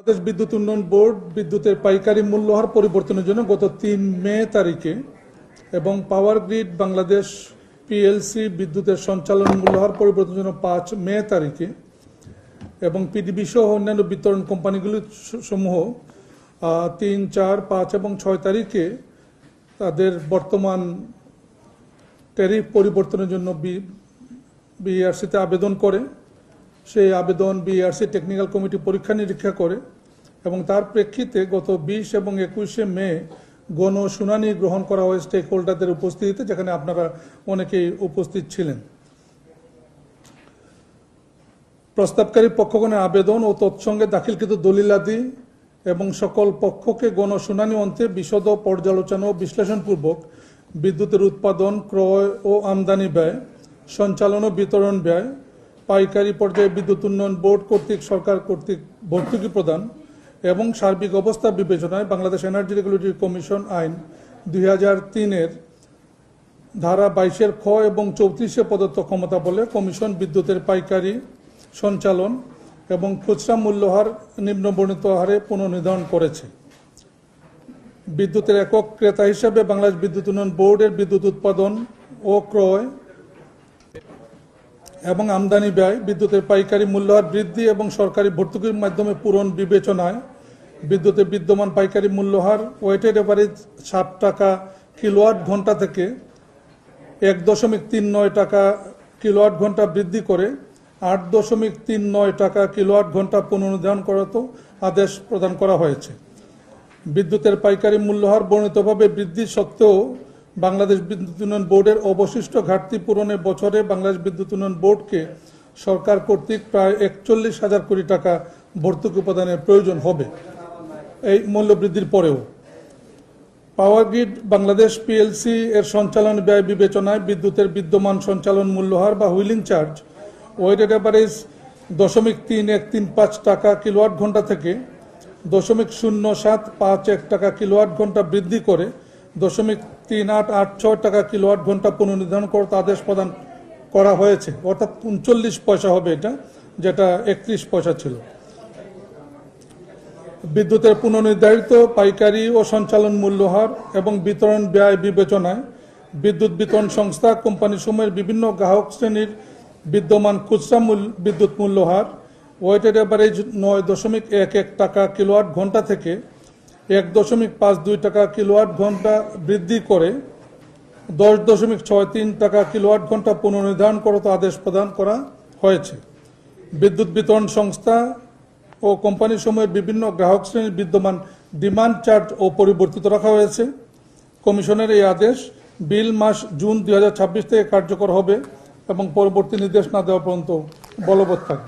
বাংলাদেশ বিদ্যুৎ উন্নয়ন বোর্ড বিদ্যুতের পাইকারি মূল্যহার পরিবর্তনের জন্য গত ৩ মে তারিখে এবং পাওয়ার গ্রিড বাংলাদেশ পিএলসি বিদ্যুতের সঞ্চালন মূল্যহার পরিবর্তনের জন্য ৫ মে তারিখে এবং পিডিবি সহ অন্যান্য বিতরণ কোম্পানিগুলি সমূহ ৩, ৪, ৫ এবং ৬ তারিখে তাদের বর্তমান ট্যারিফ পরিবর্তনের জন্য বিইআরসিতে আবেদন করে। সেই আবেদন বিইআরসি টেকনিক্যাল কমিটি পরীক্ষা নিরীক্ষা করে এবং তার প্রেক্ষিতে গত ২০ এবং ২১শে মে গণশুনানি গ্রহণ করা হয় স্টেক হোল্ডারদের উপস্থিতিতে, যেখানে আপনারা অনেকেই উপস্থিত ছিলেন। প্রস্তাবকারী পক্ষগণের আবেদন ও তৎসঙ্গে দাখিলকৃত দলিলাদি এবং সকল পক্ষকে গণশুনানি অন্তে বিশদ পর্যালোচনা ও বিশ্লেষণপূর্বক বিদ্যুতের উৎপাদন, ক্রয় ও আমদানি ব্যয়, সঞ্চালন ও বিতরণ ব্যয়, পাইকারি পর্যায়ে বিদ্যুৎ উন্নয়ন বোর্ড কর্তৃক সরকার কর্তৃক ভর্তুকি প্রদান এবং সার্বিক অবস্থা বিবেচনায় বাংলাদেশ এনার্জি রেগুলেটরি কমিশন আইন ২০০৩-এর ধারা ২২-এর খ এবং ৩৪-এ প্রদত্ত ক্ষমতা বলে কমিশন বিদ্যুতের পাইকারি, সঞ্চালন এবং খুচরা মূল্যহার নিম্নবর্ণিত হারে পুনর্নির্ধারণ করেছে। বিদ্যুতের একক ক্রেতা হিসাবে বাংলাদেশ বিদ্যুৎ উন্নয়ন বোর্ডের বিদ্যুৎ উৎপাদন ও ক্রয় এবং আমদানি ব্যয়, বিদ্যুতের পাইকারি মূল্যহার বৃদ্ধি এবং সরকারি ভর্তুকির মাধ্যমে পূরণ বিবেচনায় বিদ্যুতের বিদ্যমান পাইকারি মূল্যহার ওয়েটেড এভারেজ ৬০ টাকা কিলোওয়াট ঘন্টা থেকে ১.৩৯ টাকা কিলোওয়াট ঘন্টা বৃদ্ধি করে ৮.৩৯ টাকা কিলোওয়াট ঘন্টা পুনর্নির্ধারণ করার আদেশ প্রদান করা হয়েছে। বিদ্যুতের পাইকারি মূল্যহার বর্ণিতভাবে বৃদ্ধি সত্ত্বেও বাংলাদেশ বিদ্যুৎ উন্নয়ন বোর্ডের অবশিষ্ট ঘাটতি পূরণে বছরে বাংলাদেশ বিদ্যুৎ উন্নয়ন বোর্ডকে সরকার কর্তৃক প্রায় ৪১,০০০ কোটি টাকা ভর্তুকি প্রদানের প্রয়োজন হবে এই মূল্য বৃদ্ধির পরেও। পাওয়ার গ্রিড বাংলাদেশ পিএলসি এর সঞ্চালন ব্যয় বিবেচনায় বিদ্যুতের বিদ্যমান সঞ্চালন মূল্যহার বা হুইলিং চার্জ ওয়েটেড এভারেজ 0.3135 টাকা কিলোওয়াট ঘন্টা থেকে 0.0751 টাকা কিলোওয়াট ঘন্টা বৃদ্ধি করে 0.3886 টাকা কিলোওয়াট ঘন্টা পুনর্নির্ধারণ করতে আদেশ প্রদান করা হয়েছে। অর্থাৎ ৩৯ পয়সা হবে এটা, যেটা ৩১ পয়সা ছিল। বিদ্যুতের পুনর্নির্ধারিত পাইকারি ও সঞ্চালন মূল্যহার এবং বিতরণ ব্যয় বিবেচনায় বিদ্যুৎ বিতরণ সংস্থা কোম্পানিসমূহের বিভিন্ন গ্রাহক শ্রেণীর বিদ্যমান খুচরা বিদ্যুৎ মূল্যহার ওয়েটেড এভারেজ ৯.১১ টাকা কিলোওয়াট ঘন্টা থেকে ১.৫২ টাকা কিলোওয়াট ঘন্টা বৃদ্ধি করে ১০.৬৩ টাকা কিলোওয়াট ঘন্টা পুনর্নির্ধারণ করতে আদেশ প্রদান করা হয়েছে। বিদ্যুৎ বিতরণ সংস্থা ও কোম্পানিসমূহের বিভিন্ন গ্রাহক শ্রেণীর বিদ্যমান ডিমান্ড চার্জ ও পরিবর্তিত রাখা হয়েছে। কমিশনের এই আদেশ বিল মাস জুন ২০২৬ থেকে কার্যকর হবে এবং পরবর্তী নির্দেশ না দেওয়া পর্যন্ত বলবৎ থাকবে।